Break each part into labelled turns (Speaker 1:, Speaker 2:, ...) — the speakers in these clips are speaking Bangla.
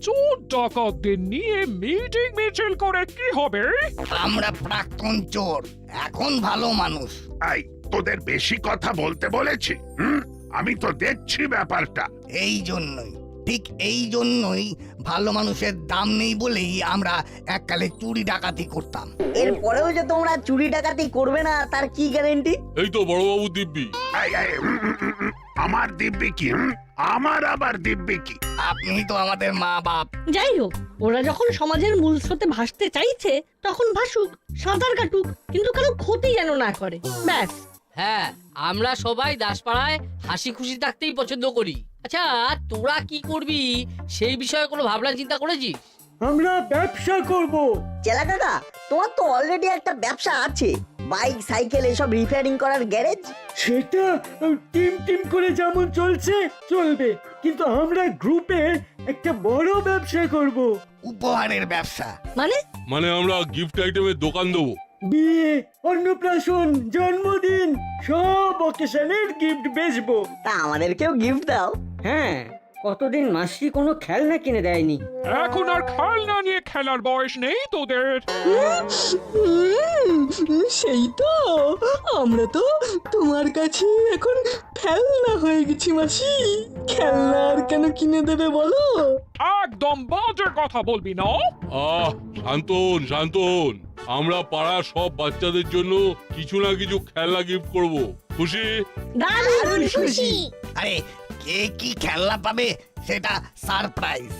Speaker 1: চোর ডাকাতদের নিয়ে মিটিং মিছিল করে কি হবে?
Speaker 2: আমরা প্রাক্তন চোর, এখন ভালো মানুষ।
Speaker 3: এই তোদের বেশি কথা বলতে বলেছি? আমি তো দেখছি ব্যাপারটা।
Speaker 2: এই জন্যই, ঠিক এই জন্যই ভালো মানুষের দাম নেই বলেই আমরা এককালে চুরি ডাকাতি করতাম।
Speaker 4: এরপরেও যে তোমরা চুরি ডাকাতি করবে না তার কি গ্যারেন্টি?
Speaker 5: এই তো বড়বাবু দিব্যি।
Speaker 3: আমার দিব্যি কি? আমার আবার দিব্যি কি?
Speaker 2: আপনি তো আমাদের মা বাপ।
Speaker 6: যাই হোক, ওরা যখন সমাজের মূল স্রোতে ভাসতে চাইছে তখন ভাসুক, সাঁতার কাটুক, কিন্তু কারো ক্ষতি যেন না করে, ব্যাস।
Speaker 7: হ্যাঁ, আমরা সবাই দাসপাড়ায় হাসি খুশি থাকতেই পছন্দ করি। আচ্ছা, তোরা কি করবি সেই বিষয়ে কোনো ভাবনা চিন্তা করেছিস?
Speaker 8: আমরা ব্যবসা করব।
Speaker 4: চেলা কাকা, তোমার তো অলরেডি একটা ব্যবসা আছে, বাইক সাইকেল এসব রিপেয়ারিং করার গ্যারেজ।
Speaker 8: সেটা টিম টিম করে যেমন চলছে চলবে, কিন্তু আমরা গ্রুপে একটা বড় ব্যবসা করব।
Speaker 2: উপহারের ব্যবসা।
Speaker 5: মানে আমরা গিফট আইটেমের দোকান দেবো।
Speaker 8: বিয়ে, অন্নপ্রাশন, জন্মদিন সব অকেশনের গিফট বেচবো।
Speaker 4: তা আমাদেরকেও গিফট দাও।
Speaker 9: হ্যাঁ, কতদিন মাসি কোনো খেলনা কিনে দেয়নি।
Speaker 1: এখন আর খেলনা নিয়ে খেলার বয়স নেই তোদের।
Speaker 10: সেই তো, আমরা তো তোমার কাছে এখন খেলনা হয়ে গেছি মাসি। খেলনা আর কেন কিনে দেবে বলো?
Speaker 1: একদম বাজে কথা বলবি না।
Speaker 5: শান্তন শান্তন, আমরা পাড়ার সব বাচ্চাদের জন্য কিছু না কিছু খেলনা গিফট করব। খুশি?
Speaker 6: দারুণ খুশি।
Speaker 2: আরে কে কি খেলনা পাবে সেটা সারপ্রাইজ।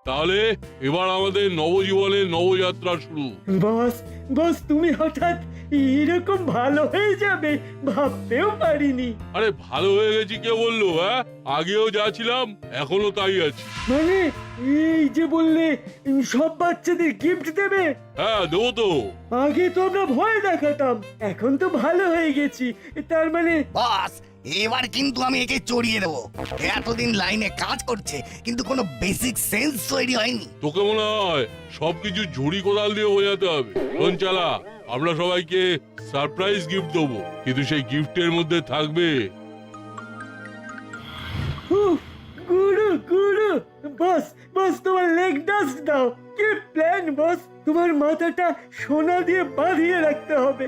Speaker 5: তাহলে এবার আমাদের নবজীবনের নবযাত্রা শুরু।
Speaker 8: বস, বস তুমি হঠাৎ এরকম ভালো হয়ে যাবে ভাবতেও পারিনি।
Speaker 5: আরে ভালো হয়ে গেছি কে বললো? আগেও যা ছিলাম এখনো তাই আছি।
Speaker 8: মানে এই যে বললে সব বাচ্চাদের গিফট দেবে?
Speaker 5: হ্যাঁ, দেবো তো।
Speaker 8: আগে তো আমরা ভয় দেখাতাম, এখন তো ভালো হয়ে গেছি, তার মানে
Speaker 2: বস, এবার কিন্তু আমি একে চড়িয়ে দেবো। এতদিন লাইনে কাজ করছে কিন্তু কোনো বেসিক সেন্স তৈরি হয়নি।
Speaker 5: তোকে মনে হয় সবকিছু ঝুড়ি কোদাল দিয়ে বোঝাতে হবে? শোন চালা, আমরা সবাইকে সারপ্রাইজ গিফট দেবো, কিন্তু সেই গিফটের মধ্যে থাকবে
Speaker 8: গুরু গুরু। বস, বস তোমার লেগ ডাস্ট দাও। কি প্ল্যান বস? তোমার মাথাটা সোনা দিয়ে বাঁধিয়ে রাখতে হবে।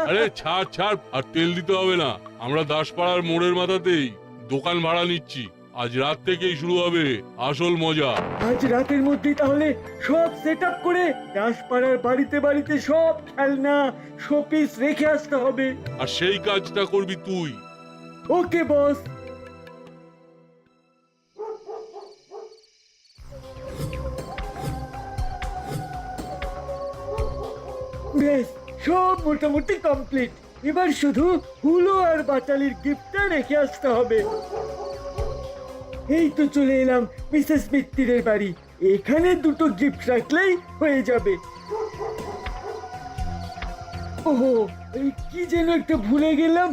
Speaker 5: আরে ছাড় ছাড়, আর তেল দিতে হবে না। আমরা দাসপাড়ার মোড়ের মাথাতেই দোকান ভাড়া নিচ্ছি। আজ রাত থেকেই শুরু হবে আসল মজা।
Speaker 8: আজ রাতের মধ্যেই তাহলে সব সেট আপ করে দাসপাড়ার বাড়িতে বাড়িতে সব খেলনা শোপিস রেখে আসতে হবে।
Speaker 5: আর সেই কাজটা করবি তুই।
Speaker 8: ওকে বস। বেশ, সব মোটামুটি কমপ্লিট। এবার শুধু হুলো আর বাটালির গিফটটা রেখে আসতে হবে। এই তো চলে এলাম মিসেস মিত্তিরের বাড়ি। এখানে দুটো গিফট রাখলেই হয়ে যাবে। ওহো, এই কি যেন একটা ভুলে গেলাম।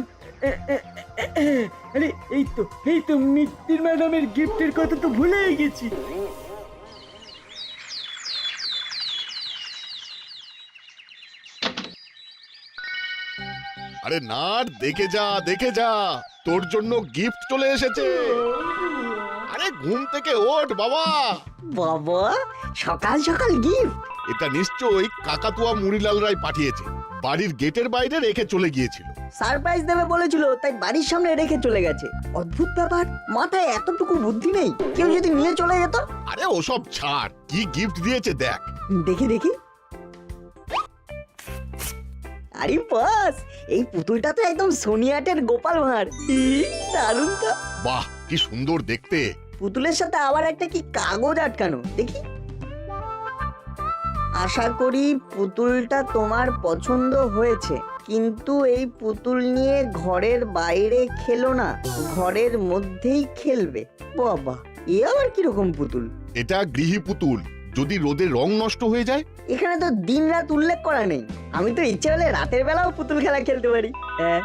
Speaker 8: আরে এই তো মিত্তির ম্যাডামের গিফটের কথা তো ভুলেই গেছি।
Speaker 11: আরে নাট, দেখে যা দেখে যা, তোর জন্য গিফট চলে এসেছে। আরে ঘুম থেকে ওঠ বাবা।
Speaker 4: বাবা, সকাল সকাল গিফট?
Speaker 11: এটা নিশ্চয়ই কাকাতুয়া মুড়িলাল রায় পাঠিয়েছে। বাড়ির গেটের বাইরে রেখে চলে গিয়েছিল।
Speaker 4: সারপ্রাইজ দেবে বলেছিল, তাই বাড়ির সামনে রেখে চলে গেছে। অদ্ভুত ব্যাপার, মাথায় এতটুকু বুদ্ধি নেই। কেউ যদি নিয়ে চলে যেত?
Speaker 11: আরে ওসব ছাড়, কি গিফট দিয়েছে দেখ।
Speaker 4: দেখি দেখি। আরে বস, এই পুতুলটা তো একদম সোনিয়াটের গোপাল ভাঁড়। দারুণ তো।
Speaker 11: বাহ, কি সুন্দর দেখতে।
Speaker 4: পুতুলের সাথে আবার একটা কি কাগজ আটকানো, দেখি। আশা করি পুতুলটা তোমার পছন্দ হয়েছে, কিন্তু এই পুতুল নিয়ে ঘরের বাইরে খেলো না, ঘরের মধ্যেই খেলবে। বাবা, এ আবার কিরকম পুতুল?
Speaker 11: এটা গৃহী পুতুল, যদি রোদে রং নষ্ট হয়ে যায়।
Speaker 4: এখানে তো দিন রাত উল্লেখ করা নেই। আমি তো ইচ্ছে হলে রাতের বেলাও পুতুল খেলা খেলতে পারি। হ্যাঁ।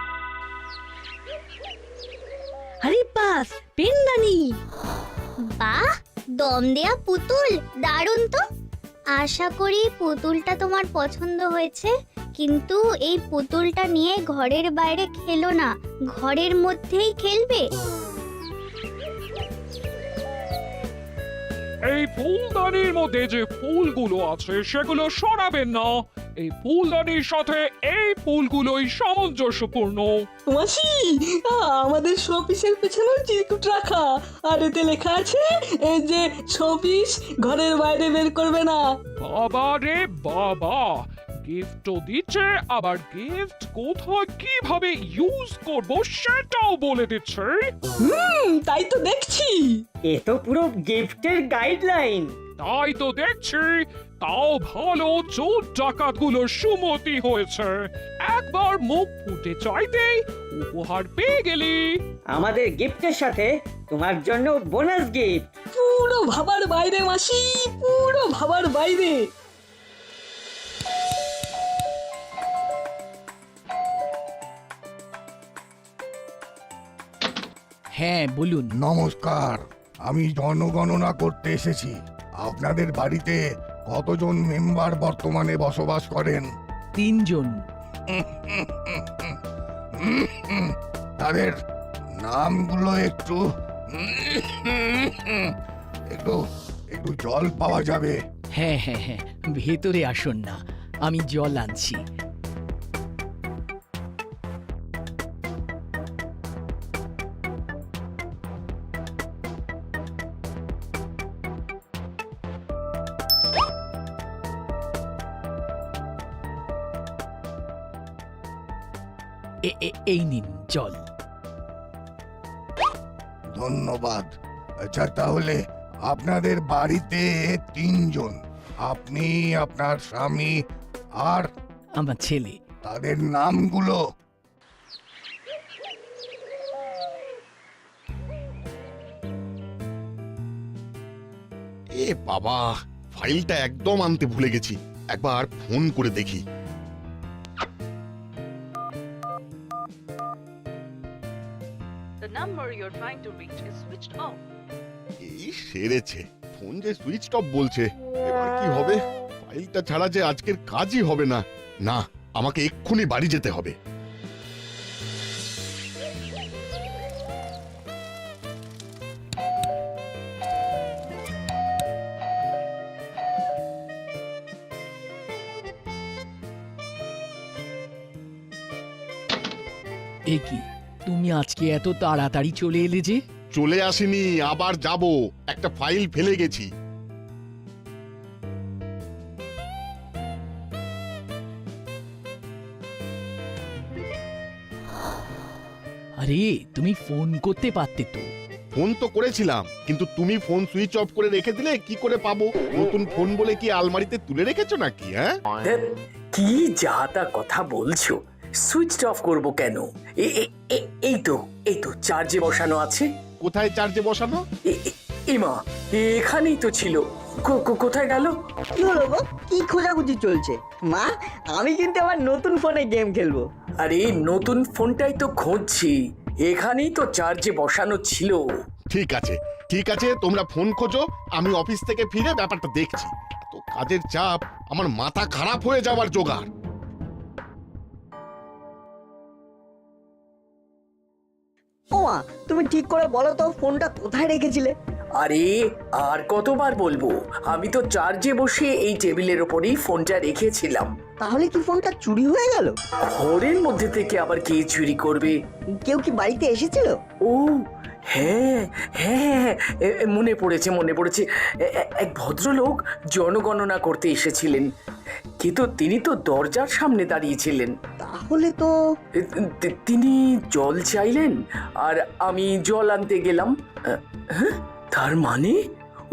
Speaker 6: আরে বাস, পেনদানি।
Speaker 12: বাহ, দম দেয়া পুতুল, দারুণ তো। আশা করি পুতুলটা তোমার পছন্দ হয়েছে, কিন্তু এই পুতুলটা নিয়ে ঘরের বাইরে খেলো না, ঘরের মধ্যেই খেলবে।
Speaker 1: এই ফুলদানির মধ্যে যে ফুলগুলো আছে সেগুলো সরাবেন না। এই ফুলদানির সাথে এই ফুলগুলোই সামঞ্জস্যপূর্ণ।
Speaker 10: মাসি, আমাদের শোপিসের পেছনেও চিরকুট রাখা, আর এতে লেখা আছে এই যে শোপিস ঘরের বাইরে বের করবে না।
Speaker 1: বাবা রে বাবা, গিফটও দিচ্ছে, আবার গিফট কোথায় কিভাবে ইউজ করব সেটাও বলে দিচ্ছে।
Speaker 10: তাই তো দেখছি।
Speaker 8: এ তো পুরো গিফটের গাইডলাইন।
Speaker 1: তাই তো দেখছি, তাও ভালো চোর ডাকাতগুলোর সুমতি হয়েছে। একবার মুখ ফুটে চাইতেই উপহার পেয়ে গেলি।
Speaker 8: আমাদের গিফটের সাথে তোমার জন্য বোনাস গিফট।
Speaker 10: পুরো ভাবার বাইরে মাসি, পুরো ভাবার বাইরে।
Speaker 13: হ্যাঁ বলুন।
Speaker 2: নমস্কার, আমি জনগণনা করতে এসেছি। আপনাদের বাড়িতে কতজন মেম্বার বর্তমানে বসবাস করেন?
Speaker 13: 3 জন।
Speaker 2: তাদের নামগুলো একটু একটু একটু জল পাওয়া যাবে?
Speaker 13: হ্যাঁ হ্যাঁ হ্যাঁ, ভেতরে আসুন না, আমি জল আনছি। এই নিন জল।
Speaker 2: ধন্যবাদ। আচ্ছা, তাহলে আপনাদের বাড়িতে 3 জন, আপনি, আপনার স্বামী আর
Speaker 13: আমার ছেলে।
Speaker 2: তাদের নামগুলো?
Speaker 11: এ বাবা, ফাইলটা একদম আনতে ভুলে গেছি, একবার ফোন করে দেখি। এই সেরেছে, ফোন যে সুইচ অফ বলছে। এবার কি হবে? ফাইলটা ছাড়া যে আজকের কাজই হবে না। না, আমাকে এক্ষুনি বাড়ি যেতে হবে।
Speaker 13: এ কি, তুমি আজকে এত তাড়াতাড়ি চলে এলে যে?
Speaker 11: চলে আসিনি, আবার যাব, একটা ফাইল ফেলে গেছি।
Speaker 13: আরে তুমি ফোন করতে পারতে তো।
Speaker 11: ফোন তো করেছিলাম, কিন্তু তুমি ফোন সুইচ অফ করে রেখে দিলে, কি করে পাবো? নতুন ফোন বলে কি আলমারিতে তুলে রেখেছো নাকি? হ্যাঁ,
Speaker 14: কি যা তা কথা বলছো? সুইচ অফ করব কেন? এই তো চার্জে বসানো আছে।
Speaker 11: কোথায় চার্জে বসানো?
Speaker 14: এমা, এখানেই তো ছিল, কোথায় গেল?
Speaker 4: কি হলো গো? কি খোঁজাখুঁজি চলছে? মা, আমি কিন্তু আবার নতুন ফোনে গেম খেলবো।
Speaker 14: আরে নতুন ফোনটাই তো খুঁজছি, এখানেই তো চার্জে বসানো ছিল।
Speaker 11: ঠিক আছে ঠিক আছে, তোমরা ফোন খোঁজো, আমি অফিস থেকে ফিরে ব্যাপারটা দেখছি। তো কাজের চাপ, আমার মাথা খারাপ হয়ে যাওয়ার জোগাড়।
Speaker 4: ও মা, তুমি ঠিক করে বলো তো ফোনটা কোথায় রেখেছিলে?
Speaker 14: আরে আর কতবার বলবো, আমি তো চার্জে বসে এই টেবিলের ওপরেই ফোনটা রেখেছিলাম।
Speaker 4: তাহলে কি ফোনটা চুরি হয়ে গেল?
Speaker 14: ঘরের মধ্যে থেকে আবার কে চুরি করবে?
Speaker 4: কেউ কি বাড়িতে এসেছিল?
Speaker 14: ও হ্যাঁ হ্যাঁ, মনে পড়েছে। এক ভদ্রলোক জনগণনা করতে এসেছিলেন, কিন্তু তিনি তো দরজার সামনে দাঁড়িয়েছিলেন।
Speaker 4: তাহলে তো
Speaker 14: তিনি জল চাইলেন, আর আমি জল আনতে গেলাম। তার মানে,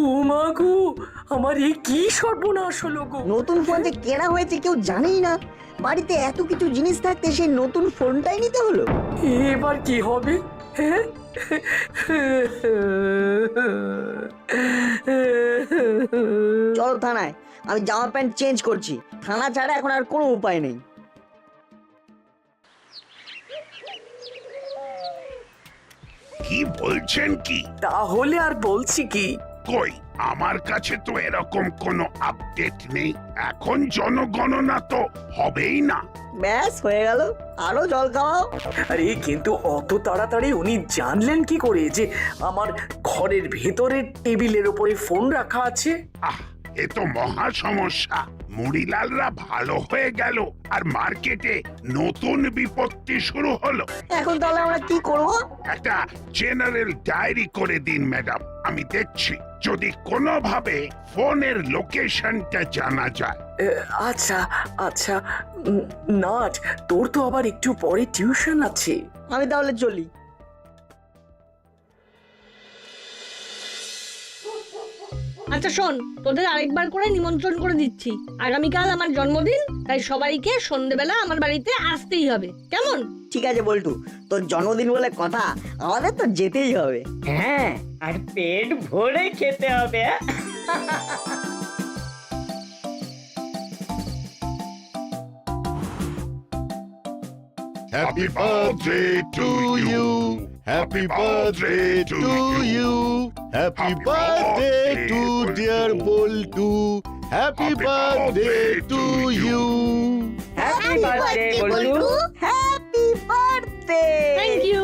Speaker 14: ও মা গো, আমার এই কি সর্বনাশ হলো গো!
Speaker 4: নতুন ফোন যে কেনা হয়েছে কেউ জানেই না। বাড়িতে এত কিছু জিনিস থাকতে সেই নতুন ফোনটাই নিতে হলো।
Speaker 14: এবার কি হবে? হ্যাঁ,
Speaker 4: চলো থানায়, আমি জামা প্যান্ট চেঞ্জ করছি। থানা ছাড়া এখন আর কোনো উপায় নেই।
Speaker 3: কি বলছেন কি?
Speaker 14: তাহলে আর বলছি কি?
Speaker 3: কই, আমার কাছে তো এরকম কোনো আপডেট নেই। এখন জনগণনা তো হবেই না।
Speaker 4: ব্যাস হয়ে গেল, আরো জল খাওয়াও।
Speaker 14: আরে কিন্তু অত তাড়াতাড়ি উনি জানলেন কি করে যে আমার ঘরের ভেতরের টেবিলের উপরে ফোন রাখা আছে?
Speaker 3: আহ, এ তো মহা সমস্যা। মুড়িলালরা ভালো হয়ে গেল আর মার্কেটে নতুন বিপত্তি শুরু হলো।
Speaker 4: এখন তাহলে আমরা কি করব?
Speaker 3: একটা জেনারেল ডায়েরি করে দিন ম্যাডাম, আমি দেখছি যদি কোনোভাবে ফোনের লোকেশনটা জানা যায়।
Speaker 14: আচ্ছা আচ্ছা, নাট, তোর তো আবার একটু পরে টিউশন আছে।
Speaker 4: আমি তাহলে চলি।
Speaker 6: আচ্ছা শোন, তোদের আরেকবার করে নিমন্ত্রণ করে দিচ্ছি। আগামীকাল আমার জন্মদিন, তাই সবাইকে সন্ধেবেলা আমার বাড়িতে আসতেই হবে, কেমন?
Speaker 4: ঠিক আছে বল্টু, তোর জন্মদিন বলে কথা, আমাদের তো যেতেই হবে।
Speaker 8: হ্যাঁ, আর পেট ভরে খেতে হবে।
Speaker 11: Happy birthday to you. Happy birthday to you. Happy birthday to dear Boltu. Happy birthday to you.
Speaker 4: Happy birthday Boltu, happy birthday.
Speaker 6: Thank you.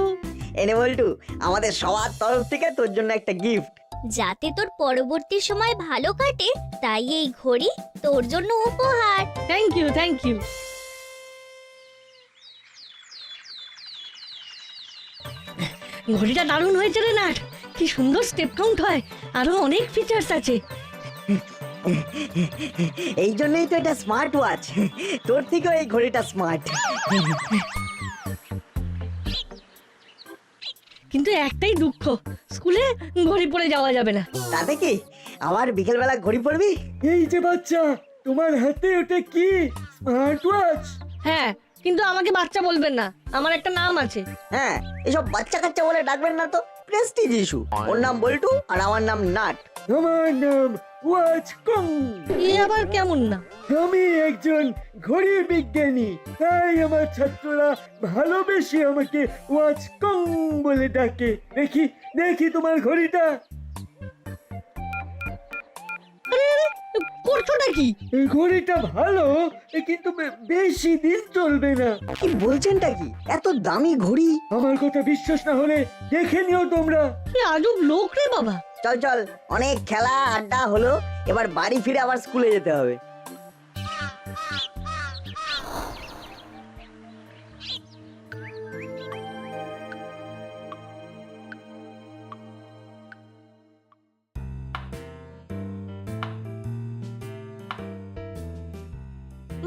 Speaker 4: এনে বল্টু, আমাদের সবার তরফ থেকে তোর জন্য একটা গিফট।
Speaker 12: যাতে তোর পরবর্তী সময় ভালো কাটে তাই এই ঘড়ি তোর জন্য উপহার।
Speaker 6: Thank you, thank you. ঘড়িটা দারুণ হয়েছে রে নাট, কি সুন্দর স্টেপ কাউন্ট হয়, আরো অনেক ফিচার্স আছে।
Speaker 4: এই জন্যই তো এটা স্মার্ট ওয়াচ। তোর থেকেও এই ঘড়িটা স্মার্ট।
Speaker 6: কিন্তু একটাই দুঃখ, স্কুলে ঘড়ি পরে যাওয়া যাবে না।
Speaker 4: তাতে কি, আবার বিকেলবেলা ঘড়ি পরবি?
Speaker 8: এই যে বাচ্চা, তোমার হাতে ওটা কি? Smart watch?
Speaker 6: হ্যাঁ, কিন্তু আমাকে বাচ্চা বলবেন না, আমার একটা নাম আছে।
Speaker 4: হ্যাঁ, এসব বাচ্চা কাচ্চা বলে ডাকবেন না তো, প্রেস্টিজ ইস্যু। ওর নাম বল্টু আর আমার নাম নাট।
Speaker 8: আমার নাম ওয়াচ কং।
Speaker 6: এ আবার কেমন না?
Speaker 8: আমি একজন ঘড়ি বিজ্ঞানী, তাই আমার ছাত্ররা ভালোবেসে আমাকে ওয়াচ কং বলে ডাকে। দেখি দেখি তোমার ঘড়িটা।
Speaker 6: করছোটা কি?
Speaker 8: এই ঘড়িটা ভালো, কিন্তু বেশি দিন চলবে না।
Speaker 4: কি বলছেনটা কি? এত দামি ঘড়ি?
Speaker 8: আমার কথা বিশ্বাস না হলে দেখে নিও তোমরা।
Speaker 6: কি আজব লোক রে বাবা।
Speaker 4: চল চল, অনেক খেলা আড্ডা হলো, এবার বাড়ি ফিরে আবার স্কুলে যেতে হবে।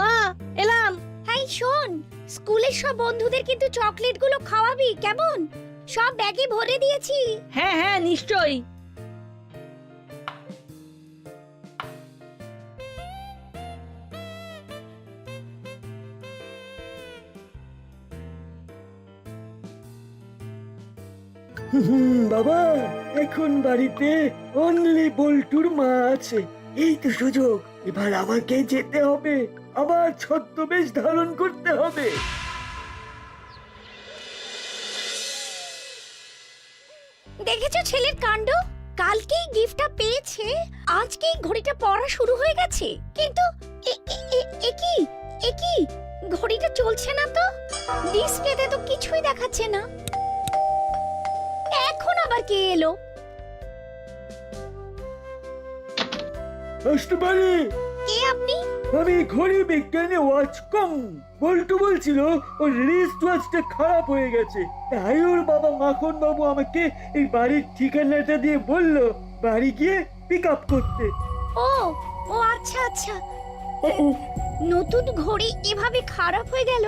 Speaker 6: মা, এলাম।
Speaker 12: হাই শোন, স্কুলের সব বন্ধুদের কিন্তু চকলেটগুলো খাওয়াবি কেমন? সব ব্যাগে ভরে দিয়েছি।
Speaker 6: হ্যাঁ হ্যাঁ, নিশ্চয়ই।
Speaker 8: বাবা, এখন বাড়িতে অনলি বল্টুর মা আছে। এই তো সুযোগ, এবার আমাকে যেতে হবে, আবার ছদ্মবেশ ধারণ করতে হবে।
Speaker 12: দেখেছো ছেলের কাণ্ড? কালকেই গিফটটা পেয়েছে, আজকেই ঘড়িটা পরা শুরু হয়ে গেছে। কিন্তু এ কি ঘড়িটা চলছে না তো, ডিসপ্লেতে তো কিছুই দেখাচ্ছে না। এখন আবার কে এলো?
Speaker 8: আসতে পারি?
Speaker 12: কে আপনি?
Speaker 8: আমি ঘড়ি বিজ্ঞানী ওয়াচ কং। বল্টু বলছিল ওর রিস্ট ওয়াচটা খারাপ হয়ে গেছে, তাই ওর বাবা মাখন বাবু আমাকে এই বাড়ির ঠিকানাটা দিয়ে বলল বাড়ি গিয়ে পিক আপ করতে।
Speaker 12: ও আচ্ছা আচ্ছা, নতুন ঘড়ি এভাবে খারাপ হয়ে গেল?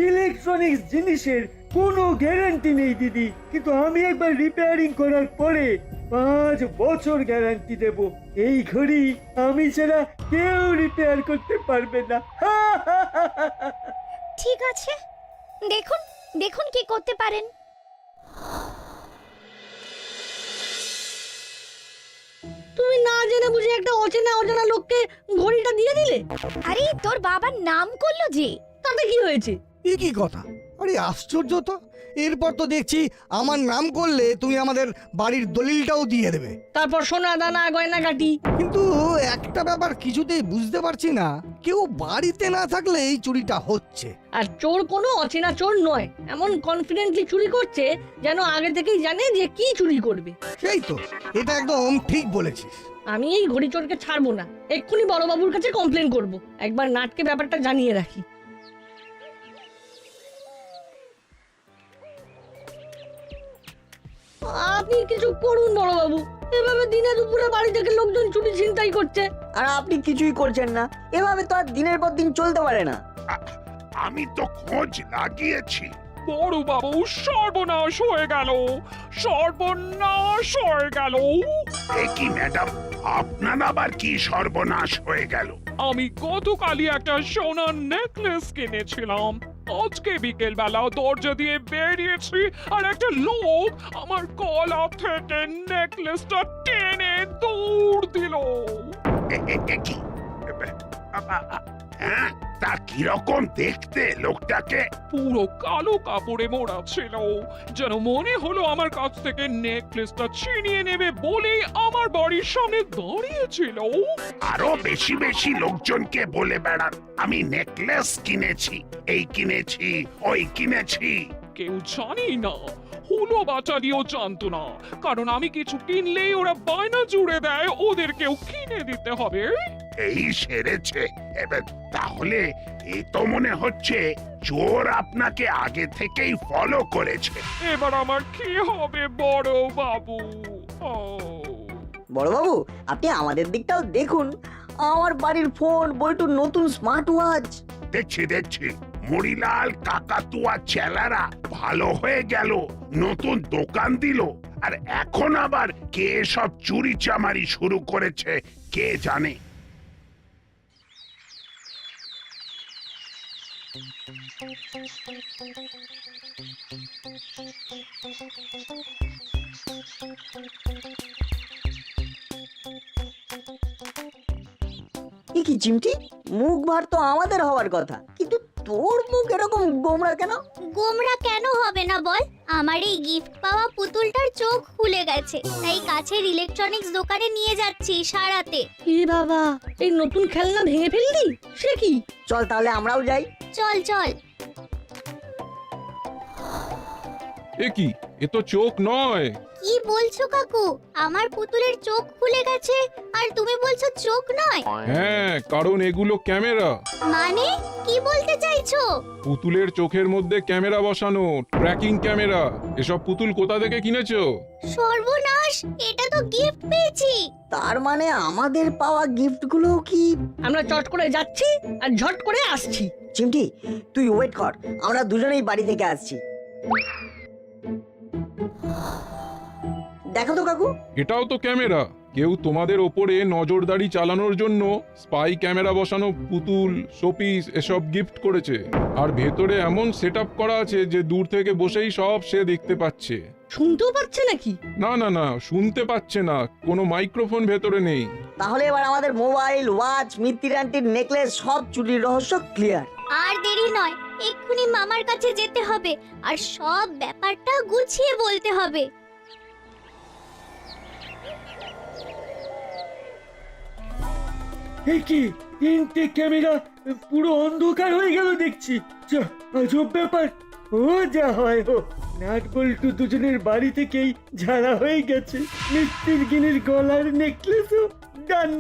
Speaker 8: ইলেকট্রনিক্স জিনিসের কোনো গ্যারান্টি নেই দিদি, কিন্তু আমি একবার রিপেয়ারিং করার পরে 5 বছর গ্যারান্টি দেব। এই ঘড়ি আমি ছাড়া কেউ রিপেয়ার করতে পারবে না।
Speaker 12: ঠিক আছে, দেখুন দেখুন কি করতে পারেন।
Speaker 6: তুমি না জেনে বুঝে একটা অচেনা লোককে ঘড়িটা দিয়ে দিলে।
Speaker 12: আরে তোর বাবার নাম করলো যে,
Speaker 6: তাতে কি হয়েছে?
Speaker 2: এ কি কথা? আরে আশ্চর্য তো, এরপর তো দেখছি আমার নাম করলে তুমি আমাদের বাড়ির দলিলটাও দিয়ে দেবে।
Speaker 6: তারপর সোনা দানা গয়না গাটি।
Speaker 2: কিন্তু একটা ব্যাপার কিছুতেই বুঝতে পারছি না, কেউ বাড়িতে না থাকলে এই চুরিটা হচ্ছে।
Speaker 6: আর চোর কোনো অচেনা চোর নয়, এমন কনফিডেন্টলি চুরি করছে যেন আগে থেকেই জানে যে কি চুরি করবে।
Speaker 2: সেই তো, এটা একদম ঠিক বলেছিস।
Speaker 6: আমি এই ঘড়ি চোরকে ছাড়বো না, এক্ষুনি বড়বাবুর কাছে কমপ্লেন করব। একবার নাটকে ব্যাপারটা জানিয়ে রাখি। আপনি কিছু করুন বড়বাবু, এভাবে দিনে দুপুরে বাড়ি থেকে লোকজন চুরি ছিনতাই করছে।
Speaker 4: আর আপনি কিছুই করছেন না, এভাবে তো আর দিনের পর দিন চলতে পারে না।
Speaker 3: আমি তো খোঁজ লাগিয়েছি।
Speaker 1: বড় বাবু, সর্বনাশ হয়ে গেল, সর্বনাশ হয়ে গেল।
Speaker 3: এ কি ম্যাডাম, আপনার আবার কি সর্বনাশ হয়ে গেল?
Speaker 1: আমি গতকালই একটা সোনার নেকলেস কিনেছিলাম। আজকে বিকেল বেলা দরজা দিয়ে বেরিয়েছি আর একটা লোক আমার গলা থেকে নেকলেসটা টেনে দৌড় দিল।
Speaker 3: এ কি? হ্যাঁ, তা কিরকম দেখতে লোকটাকে?
Speaker 1: পুরো কালো কাপড়ে মোড়া ছিল, যেন মনে হলো আমার কাছ থেকে নেকলেসটা ছিনিয়ে নেবে বলেই আমার বাড়ির সামনে দাঁড়িয়েছিল।
Speaker 3: আরো বেশি বেশি লোকজনকে বলে বেড়ান আমি নেকলেস কিনেছি, এই কিনেছি, ওই কিনেছি।
Speaker 1: কেউ জানি না, হুলো বাচালিও জানতো না, কারণ আমি কিছু কিনলেই ওরা বায়না জুড়ে দেয় ওদেরকেও কিনে দিতে হবে।
Speaker 3: এই সেরেছে। এবার তাহলে এই তো মনে হচ্ছে চোর আপনাকে আগে থেকেই ফলো করেছে।
Speaker 1: এবার আমার কি হবে বড় বাবু?
Speaker 4: বড়বাবু, আপনি আমাদের দিকটাও দেখুন। আমার বাড়ির ফোন, বল্টুর নতুন স্মার্ট ওয়াচ।
Speaker 3: দেখছি দেখছি, মরিলাল কাকাতুয়া চেলারা ভালো হয়ে গেল, নতুন দোকান দিল, আর এখন আবার কে সব চুরি চামারি শুরু করেছে কে জানে।
Speaker 4: কি চিমটি, মুখ ভার তো আমাদের হওয়ার কথা, কিন্তু তোর মুখ এরকম গোমড়া কেন?
Speaker 12: গোমরা কেন হবে না বল? আমার এই গিফট পাওয়া পুতুলটার চোখ খুলে গেছে, তাই কাছের ইলেকট্রনিক্স দোকানে নিয়ে যাচ্ছি সারাতে।
Speaker 6: কি বাবা, এই নতুন খেলনা ভেঙে ফেললি? সে কি?
Speaker 4: চল তাহলে আমরাও যাই।
Speaker 12: চল চল।
Speaker 5: এ কি, এ তো চোখ নয়।
Speaker 12: কি বলছো কাকু? আমার পুতুলের চোখ খুলে গেছে আর তুমি বলছো চোখ নয়?
Speaker 5: হ্যাঁ, কারণ এগুলো ক্যামেরা।
Speaker 12: মানে কি বলতে চাইছো?
Speaker 5: পুতুলের চোখের মধ্যে ক্যামেরা বসানো, ট্র্যাকিং ক্যামেরা। এসব পুতুল কোথা থেকে কিনেছো?
Speaker 12: সর্বনাশ, এটা তো গিফট পেয়েছি।
Speaker 4: তার মানে আমাদের পাওয়া গিফটগুলো কি?
Speaker 6: আমরা চট করে যাচ্ছি আর ঝট করে আসছি।
Speaker 4: চিমটি, তুই ওয়েট কর, আমরা দুজনেই বাড়ি থেকে আসছি। দেখো তো কাকু,
Speaker 5: এটাও তো ক্যামেরা। কেউ তোমাদের ওপরে নজরদারি চালানোর জন্য স্পাই ক্যামেরা বসানো পুতুল, শোপিস এসব গিফট করেছে। আর ভেতরে এমন সেটআপ করা আছে যে দূর থেকে বসেই সব সে দেখতে পাচ্ছে।
Speaker 6: শুনতেও পাচ্ছে নাকি?
Speaker 5: না না না, শুনতে পাচ্ছে না, কোনো মাইক্রোফোন ভেতরে নেই।
Speaker 4: তাহলে এবার আমাদের মোবাইল, ওয়াচ, মিত্তির আন্টির নেকলেস সব চুরির রহস্য ক্লিয়ার।
Speaker 12: আর দেরি নয়, এক্ষুনি মামার কাছে যেতে হবে আর সব ব্যাপারটা গুছিয়ে বলতে হবে।
Speaker 8: কি তিনটে ক্যামেরা পুরো অন্ধকার হয়ে গেল দেখছি। যা আজব ব্যাপার। ও যা হয় হোক, নাট বল্টু দুজনের বাড়ি থেকেই ঝাড়া হয়ে গেছে। মিত্তির গিনির গলার নেকলেসও ডান।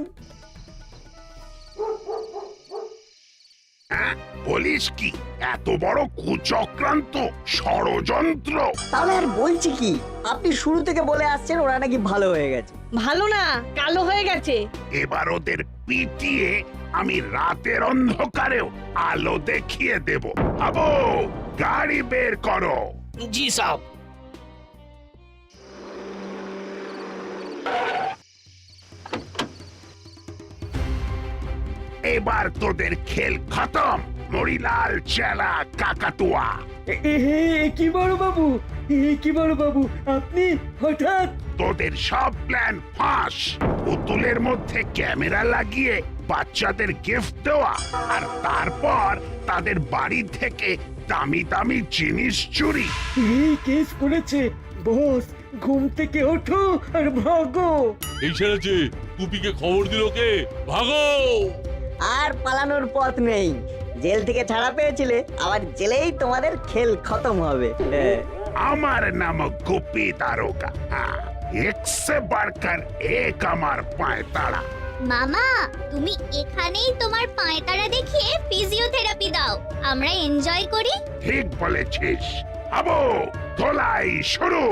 Speaker 3: বলিস কি, এত বড় কুচক্রান্ত, ষড়যন্ত্র?
Speaker 4: তাহলে আর বলছি কি, আপনি শুরু থেকে বলে আসছেন ওরা নাকি ভালো হয়ে গেছে।
Speaker 6: ভালো না, কালো হয়ে গেছে।
Speaker 3: এবার ওদের পিটিয়ে আমি রাতের অন্ধকারেও আলো দেখিয়ে দেব। আবো, গাড়ি বের করো।
Speaker 7: জি সাহেব।
Speaker 3: এবার তোদের খেল খতম, মরিলাল চেলা কাকাতুয়া।
Speaker 8: কি বড় বাবু, কি বড় বাবু, আপনি হঠাৎ?
Speaker 3: তোদের সব প্ল্যান ফাঁস। পুতুলের মধ্যে ক্যামেরা লাগিয়ে বাচ্চাদের গিফট দেওয়া, আর তারপর তাদের বাড়ি থেকে দামি দামি জিনিস চুরি।
Speaker 8: এই কেস করেছে বস, ঘুম থেকে ওঠো আর ভাগো।
Speaker 15: এই সেরেছে, টুপিকে খবর দিল কে? ভাগো!
Speaker 4: আর পালানোর পথ নেই। জেল থেকে ছাড়া পেয়েছিলে, আবার জেলেই তোমাদের খেল খতম হবে।
Speaker 3: আমার নাম গোপী দারোগা। এক সে বাড়কর এক আমার পায়ে তাড়া।
Speaker 12: মামা তুমি এখানেই তোমার পায়তারা দেখিয়ে ফিজিওথেরাপি দাও, আমরা এনজয় করি।
Speaker 3: ঠিক বলেছিস। আবো তোলাই শুরু।